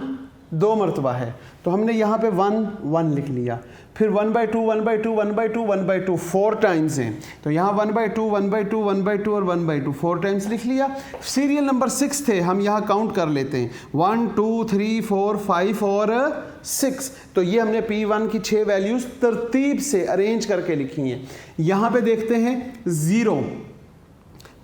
2 मरतबा है, तो हमने यहाँ पे 1 1 लिख लिया। फिर 1/2 1/2 1/2 1/2 4 टाइम्स हैं, तो यहाँ 1/2 1/2 1/2 और 1/2 4 टाइम्स लिख लिया। सीरियल नंबर 6 थे, हम यहाँ काउंट कर लेते हैं, 1 2 3 4 5 और 6। तो ये हमने P1 की 6 वैल्यूज तरतीब से अरेंज करके लिखी हैं। यहाँ पे देखते हैं 0,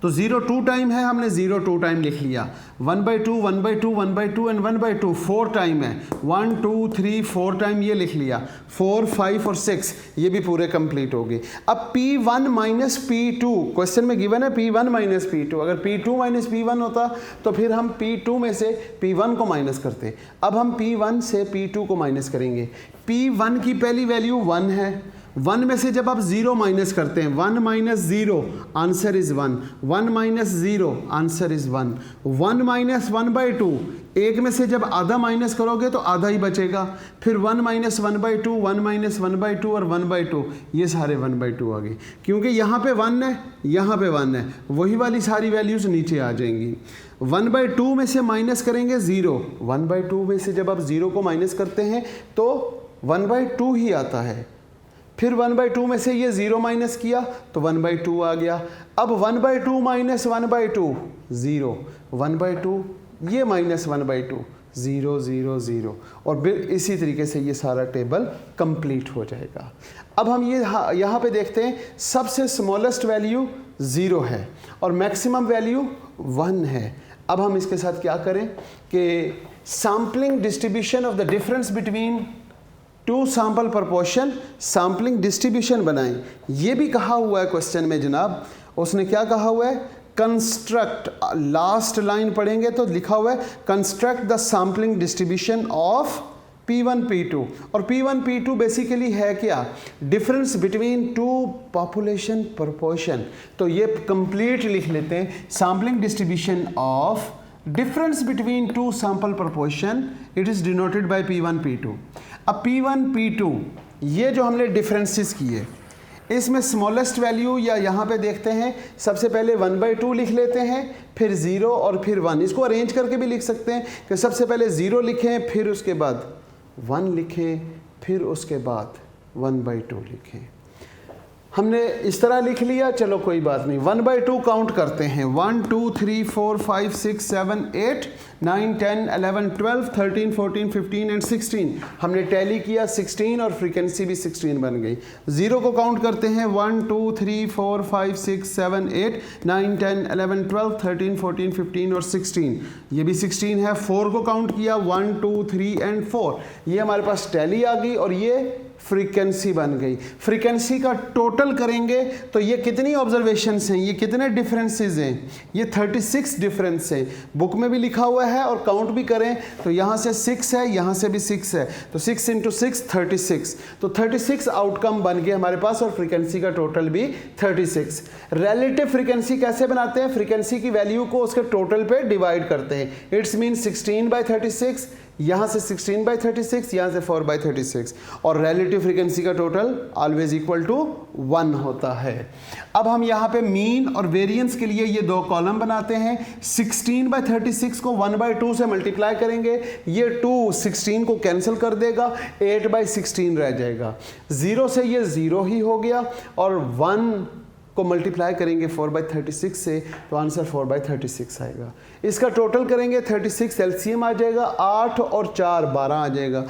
तो 0 2 टाइम है, हमने 0 2 टाइम लिख लिया। 1/2 1/2 1/2 एंड 1/2 4 टाइम है, 1 2 3 4 टाइम ये लिख लिया। 4 5 और 6 ये भी पूरे कंप्लीट हो गए। अब P1 माइनस P2, क्वेश्चन में गिवन है P1 माइनस P2, अगर P2 माइनस P1 होता तो फिर हम P2 में से P1 को माइनस करते। अब हम P1 से P2 को माइनस करेंगे। P1 की पहली वैल्यू 1 है, 1 में से जब आप 0 माइनस करते हैं, 1 minus 0 answer is 1, 1 minus 0 answer is 1, 1 minus 1/2, एक में से जब आधा माइनस करोगे तो आधा ही बचेगा। फिर 1 माइनस 1/2, 1 माइनस 1/2 और 1/2, ये सारे 1/2 आ गए, क्योंकि यहाँ पे 1 है, यहाँ पे 1 है, वही वाली सारी वैल्यूज नीचे आ जाएंगी। 1/2 में से माइनस करेंगे 0, 1/2 में से जब आप 0 को माइनस करते हैं तो 1/2 ही आता है। फिर 1/2 में से ये 0 माइनस किया तो 1/2 आ गया। अब 1/2 माइनस 1/2 0, 1/2 ये माइनस 1/2 0 0 0, और फिर इसी तरीके से ये सारा टेबल कंप्लीट हो जाएगा। अब हम ये यहाँ पे देखते हैं, सबसे स्मॉलेस्ट वैल्यू 0 है और मैक्सिमम वैल्यू 1 है। अब हम इसके साथ क्या करें कि sampling distribution of the difference between to sample proportion, sampling distribution बनाएं। ये भी कहा हुआ है क्वेश्चन में जनाब, उसने क्या कहा हुआ है, कंस्ट्रक्ट, लास्ट लाइन पढ़ेंगे तो लिखा हुआ है construct the sampling distribution of P1 P2, और P1 P2 बेसिकली है क्या, difference between to population proportion. तो ये कंप्लीट लिख लेते हैं, sampling distribution of difference between to sample proportion, it is denoted by P1 P2। अब P1 P2 ये जो हमने डिफरेंसेस किए, इसमें स्मॉलेस्ट वैल्यू या यहाँ पे देखते हैं, सबसे पहले 1/2 लिख लेते हैं, फिर 0 और फिर 1। इसको अरेंज करके भी लिख सकते हैं कि सबसे पहले 0 लिखें, फिर उसके बाद 1 लिखें, फिर उसके बाद 1/2 लिखें। हमने इस तरह लिख लिया, चलो कोई बात नहीं। 1/2 काउंट करते हैं, 1 2 3 4 5 6 7 8 9 10 11 12 13 14 15 एंड 16। हमने टैली किया 16 और फ्रीक्वेंसी भी 16 बन गई। 0 को काउंट करते हैं, 1 2 3 4 5 6 7 8 9 10 11 12 13 14 15 और 16, ये भी 16 है। 4 को काउंट किया, 1 2 3 एंड 4, ये हमारे पास टैली आ गई और ये फ्रीक्वेंसी बन गई। फ्रीक्वेंसी का टोटल करेंगे तो ये कितनी ऑब्जर्वेशंस हैं, ये कितने डिफरेंसेस हैं, ये 36 डिफरेंस हैं। बुक में भी लिखा हुआ है और काउंट भी करें तो यहाँ से 6 है, यहाँ से भी 6 है, तो 6 × 6 36, तो 36 आउटकम बन गए हमारे पास और फ्रीक्वेंसी का टोटल भी 36। रिलेटिव फ्रीक्वेंसी कैसे बनाते हैं, फ्रीक्वेंसी की वैल्यू को उसके टोटल पे डिवाइड करते हैं। इट्स मीन 16/36, यहाँ से 16/36, यहाँ से 4/36, और रिलेटिव फ्रीक्वेंसी का टोटल ऑलवेज इक्वल टू 1 होता है। अब हम यहाँ पे मीन और वेरिएंस के लिए ये 2 कॉलम बनाते हैं। 16/36 को 1/2 से मल्टीप्लाई करेंगे, ये 2 16 को कैंसिल कर देगा, 8/16 रह जाएगा। 0 से ये 0 ही हो गया और 1 को मल्टीप्लाई करेंगे 4/36 से तो आंसर 4/36 आएगा। इसका टोटल करेंगे 36 एलसीएम आ जाएगा, 8 और 4 12 आ जाएगा,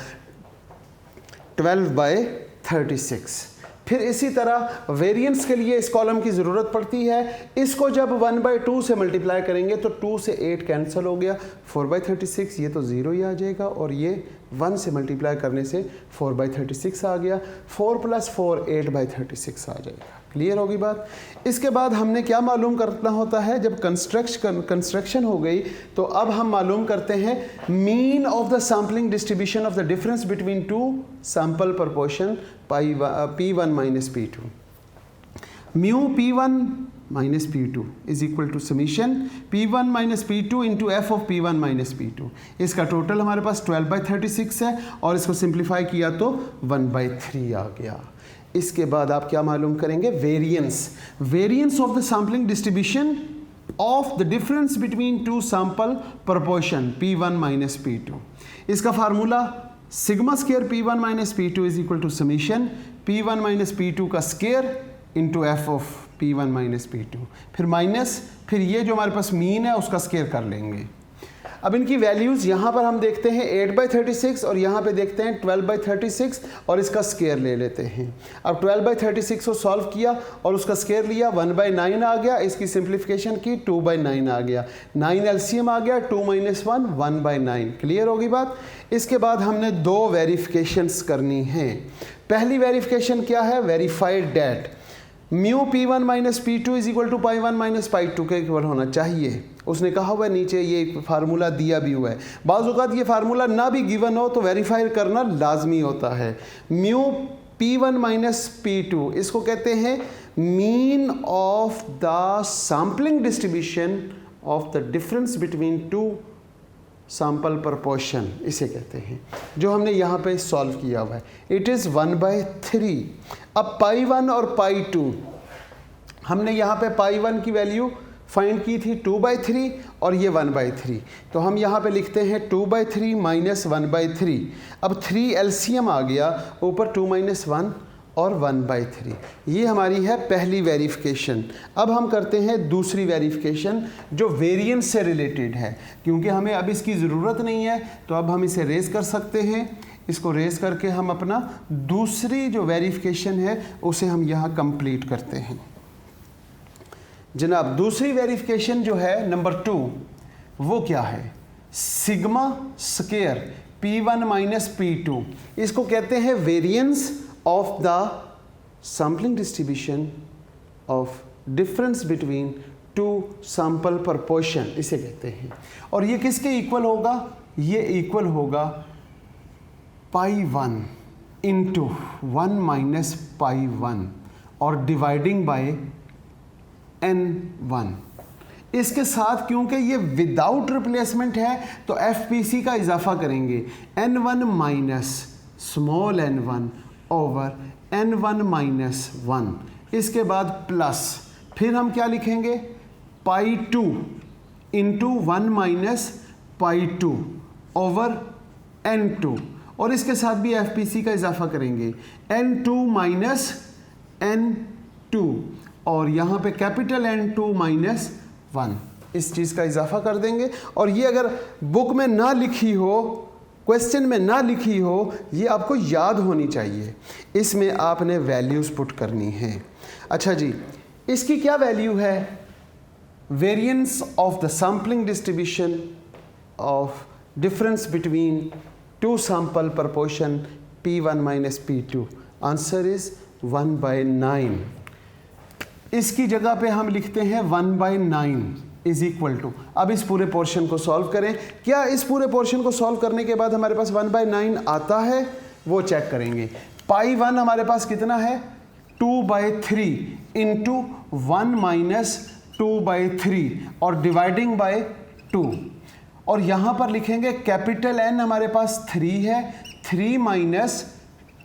12/36। फिर इसी तरह वेरिएंस के लिए इस कॉलम की ज़रूरत पड़ती है। इसको जब 1/2 से मल्टीप्लाई करेंगे तो 2 से 8 कैंसिल हो गया, 4/36 ये तो 0 ही आ जाएगा और ये 1 से मल्टीप्लाई करने से 4/36 आ गया। 4 + 4 8/36 आ जाएगा। क्लियर होगी बात। इसके बाद हमने क्या मालूम करना होता है, जब कंस्ट्रक्शन हो गई तो अब हम मालूम करते हैं mean of the sampling distribution of the difference between two sample proportion P1 minus P2. Mu P1 minus P2 is equal to summation P1 minus P2 into f of P1 minus P2। इसका total हमारे पास 12/36 है और इसको simplify किया तो 1/3 आ गया। इसके बाद आप क्या मालूम करेंगे, variance of the sampling distribution of the difference between two sample proportion P1 minus P2। इसका formula sigma square P1 minus P2 is equal to summation P1 minus P2 का square into f of P1 minus P2, फिर minus, फिर ये जो हमारे पास mean है उसका square कर लेंगे। अब इनकी वैल्यूज़ यहाँ पर हम देखते हैं 8/36 और यहाँ पे देखते हैं 12/36 और इसका स्केयर ले लेते हैं। अब 12/36 को सॉल्व किया और उसका स्केयर लिया, 1/9 आ गया, इसकी सिंप्लीफिकेशन की 2/9 आ गया, 9 एलसीएम आ गया, 2 - 1 1/9। क्लियर होगी बात। इसके बाद हमने 2 वेरिफिकेशंस करनी हैं। पहली वेरिफिकेशन क्या है, verified that mu P1 minus P2 is equal to π1 minus π2 के इक्वल होना चाहिए। उसने कहा हुआ है नीचे, ये फार्मूला दिया भी हुआ है। बाज़ औक़ात ये फार्मूला ना भी गिवन हो तो वेरीफाई करना लाजमी होता है। म्यू P1 minus P2 इसको कहते हैं mean of the sampling distribution of the difference between two sample proportion, इसे कहते हैं, जो हमने यहाँ पे सॉल्व किया हुआ है। It is 1/3। अब π1 और π2 हमने यहाँ पे π1 की वैल्यू फाइंड की थी 2/3 और ये 1/3, तो हम यहाँ पे लिखते हैं 2/3 - 1/3। अब 3 एलसीएम आ गया, ऊपर 2 - 1 और 1/3। ये हमारी है पहली वेरिफिकेशन। अब हम करते हैं दूसरी वेरिफिकेशन जो वेरिएंस से रिलेटेड है, क्योंकि हमें अब इसकी ज़रूरत नहीं है तो अब हम इसे रेज़ कर सकते हैं। इसको रेज़ करके हम अपना दूसरी जो वेरिफिकेशन है उसे हम यहाँ कंप्लीट करते हैं। जनाब दूसरी वेरिफिकेशन जो है नंबर 2, वो क्या है, sigma square P1 minus P2। इसको कहते हैं variance of the sampling distribution of difference between two sample proportion, इसे कहते हैं। और ये किसके इक्वल होगा, ये इक्वल होगा π1 इंटू 1 minus π1 और डिवाइडिंग बाय n1। इसके साथ क्योंकि ये विदाउट रिप्लेसमेंट है तो FPC का इजाफा करेंगे, n1 minus small n1 over n1 minus 1। इसके बाद प्लस, फिर हम क्या लिखेंगे, π2 इंटू 1 माइनस π2 ओवर n2, और इसके साथ भी FPC का इजाफा करेंगे, n2 माइनस n2 और यहाँ पे कैपिटल N2 माइनस 1, इस चीज़ का इजाफा कर देंगे। और ये अगर बुक में ना लिखी हो, क्वेश्चन में ना लिखी हो, ये आपको याद होनी चाहिए। इसमें आपने वैल्यूज़ पुट करनी है। अच्छा जी, इसकी क्या वैल्यू है, variance of the sampling distribution of difference between two sample proportion P1 minus P2। Answer is 1/9। इसकी जगह पे हम लिखते हैं 1/9 इज इक्वल टू, अब इस पूरे पोर्शन को सॉल्व करें। क्या इस पूरे पोर्शन को सॉल्व करने के बाद हमारे पास 1/9 आता है, वो चेक करेंगे। π1 हमारे पास कितना है, 2/3 इंटू 1 माइनस 2/3 और डिवाइडिंग बाय 2, और यहाँ पर लिखेंगे कैपिटल N हमारे पास 3 है, 3 माइनस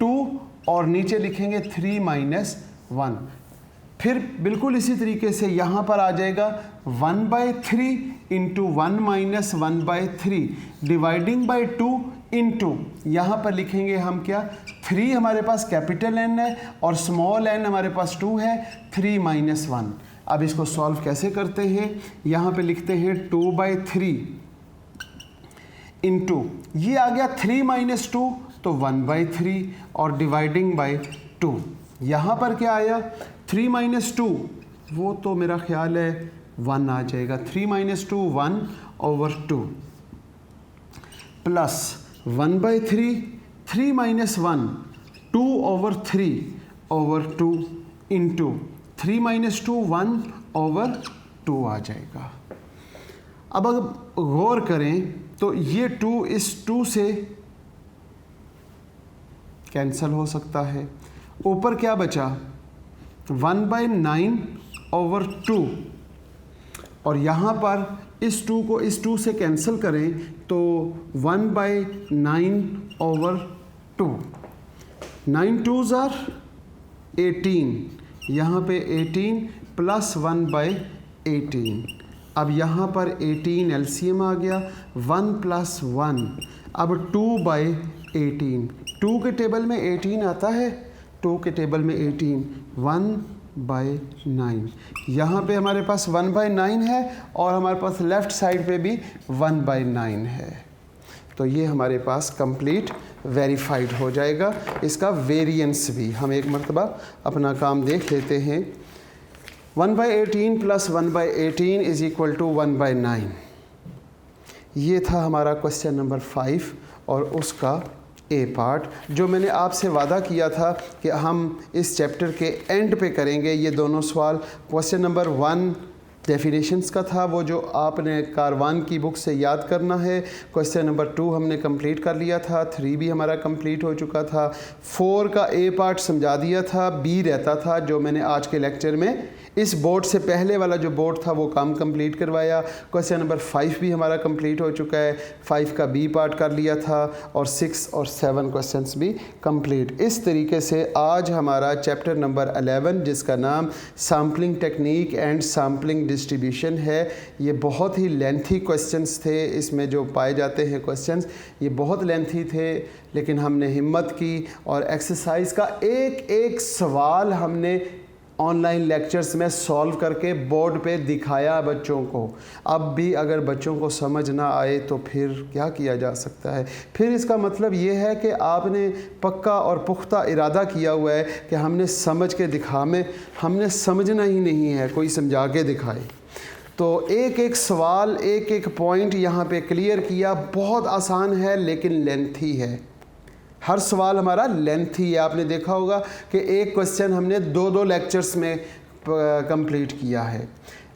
2 और नीचे लिखेंगे 3 माइनस 1। फिर बिल्कुल इसी तरीके से यहाँ पर आ जाएगा 1/3 into 1 minus 1/3 dividing by 2 into यहाँ पर लिखेंगे हम क्या, 3 हमारे पास कैपिटल N है और स्मॉल n हमारे पास 2 है, 3 माइनस 1। अब इसको सॉल्व कैसे करते हैं, यहाँ पे लिखते हैं 2/3 इनटू, ये आ गया 3 माइनस 2 तो 1/3 और डिवाइडिंग बाय 2। यहाँ पर क्या आया, 3 माइनस 2 वो तो मेरा ख्याल है 1 आ जाएगा, 3 minus 2 1/2 plus 1/3, 3 minus 1 2/3/2 into 3 minus 2 1/2 आ जाएगा। अब अगर गौर करें तो ये 2 इस 2 से कैंसिल हो सकता है, ऊपर क्या बचा 1/9/2 और यहाँ पर इस 2 को इस 2 से कैंसिल करें तो 1/9/2, 9 2s आर 18, यहाँ पे 18 प्लस 1/18। अब यहाँ पर 18 एलसीएम आ गया, 1 प्लस 1, अब 2/18, 2 के टेबल में 18 आता है, 2 के टेबल में 18, 1/9। यहाँ पे हमारे पास 1/9 है और हमारे पास लेफ़्ट साइड पे भी 1/9 है, तो ये हमारे पास कंप्लीट वेरीफाइड हो जाएगा। इसका वेरिएंस भी हम एक मरतबा अपना काम देख लेते हैं। 1/18 प्लस 1/18 इज इक्वल टू 1/9। ये था हमारा क्वेश्चन नंबर 5 और उसका ए पार्ट, जो मैंने आपसे वादा किया था कि हम इस चैप्टर के एंड पे करेंगे ये दोनों सवाल। क्वेश्चन नंबर 1 डेफिनेशंस का था, वो जो आपने कारवान की बुक से याद करना है। क्वेश्चन नंबर 2 हमने कंप्लीट कर लिया था, 3 भी हमारा कंप्लीट हो चुका था, 4 का ए पार्ट समझा दिया था, बी रहता था जो मैंने आज के लेक्चर में इस बोर्ड से पहले वाला जो बोर्ड था वो काम कंप्लीट करवाया। क्वेश्चन नंबर 5 भी हमारा कंप्लीट हो चुका है, 5 का बी पार्ट कर लिया था और 6 और 7 क्वेश्चंस भी कंप्लीट। इस तरीके से आज हमारा चैप्टर नंबर 11 जिसका नाम sampling technique and sampling distribution है, ये बहुत ही लेंथी क्वेश्चंस थे। इसमें जो पाए जाते हैं क्वेश्चंस ये बहुत लेंथी थे, लेकिन हमने हिम्मत की और एक्सरसाइज का एक एक सवाल हमने ऑनलाइन लेक्चर्स में सॉल्व करके बोर्ड पे दिखाया बच्चों को। अब भी अगर बच्चों को समझ ना आए तो फिर क्या किया जा सकता है, फिर इसका मतलब ये है कि आपने पक्का और पुख्ता इरादा किया हुआ है कि हमने समझ के हमने समझना ही नहीं है, कोई समझा के दिखाए। तो एक एक सवाल एक एक पॉइंट यहाँ पे क्लियर किया। बहुत आसान है लेकिन लेंथी है, हर सवाल हमारा लेंथी है। आपने देखा होगा कि एक क्वेश्चन हमने 2-2 लेक्चर्स में कंप्लीट किया है,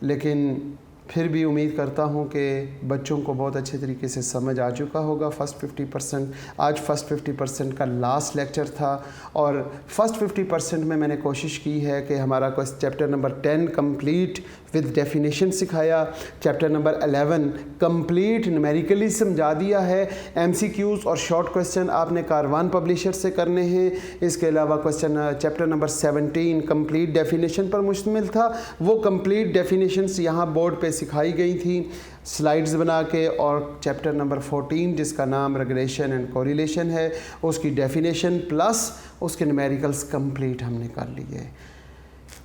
लेकिन फिर भी उम्मीद करता हूँ कि बच्चों को बहुत अच्छे तरीके से समझ आ चुका होगा। फर्स्ट 50%, आज फर्स्ट 50% का लास्ट लेक्चर था और फर्स्ट 50% में मैंने कोशिश की है कि हमारा chapter number 10 complete with definition सिखाया, चैप्टर नंबर 11 कंप्लीट न्यूमेरिकली समझा दिया है। MCQs और शॉर्ट क्वेश्चन आपने कारवान पब्लिशर से करने हैं। इसके अलावा चैप्टर नंबर 17 कंप्लीट डेफिनेशन पर मुश्तमिल था, वो कंप्लीट डेफिनेशंस यहाँ बोर्ड पे सिखाई गई थी स्लाइड्स बना के। और चैप्टर नंबर 14 जिसका नाम रेगुलेशन एंड कोरिलेशन है, उसकी डेफिनेशन प्लस उसके न्यूमेरिकल्स कंप्लीट हमने कर लिए।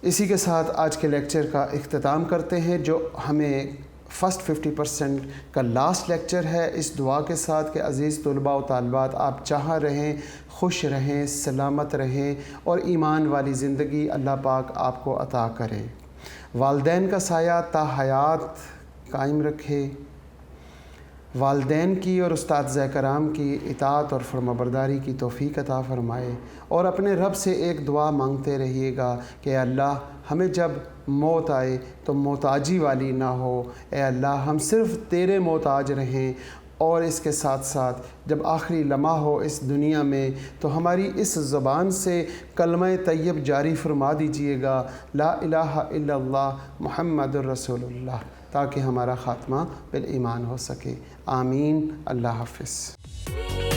इसी के साथ आज के लेक्चर का इख्तिताम करते हैं, जो हमें फ़र्स्ट 50% का लास्ट लेक्चर है, इस दुआ के साथ कि अज़ीज़ तलबा व तालिबात आप जहाँ रहें खुश रहें, सलामत रहें और ईमान वाली ज़िंदगी अल्लाह पाक आपको अता करे। वालदैन का साया ता हयात कायम रखे, वालदैन की और उस्ताद कराम की इताअत और फरमाबरदारी की तौफ़ीक अता फ़रमाए। और अपने रब से एक दुआ मांगते रहिएगा कि अल्लाह हमें जब मौत आए तो मोहताजी वाली ना हो, ए अल्लाह हम सिर्फ़ तेरे मोहताज रहें। और इसके साथ साथ जब आखिरी लम्हा हो इस दुनिया में तो हमारी इस ज़बान से कलमा तैयब जारी फरमा दीजिएगा, ला इलाहा इल्लल्लाह मुहम्मदुर रसूलुल्लाह, ताकि हमारा ख़ात्मा बिल ईमान हो सके। आमीन। अल्लाह हाफ़िज़।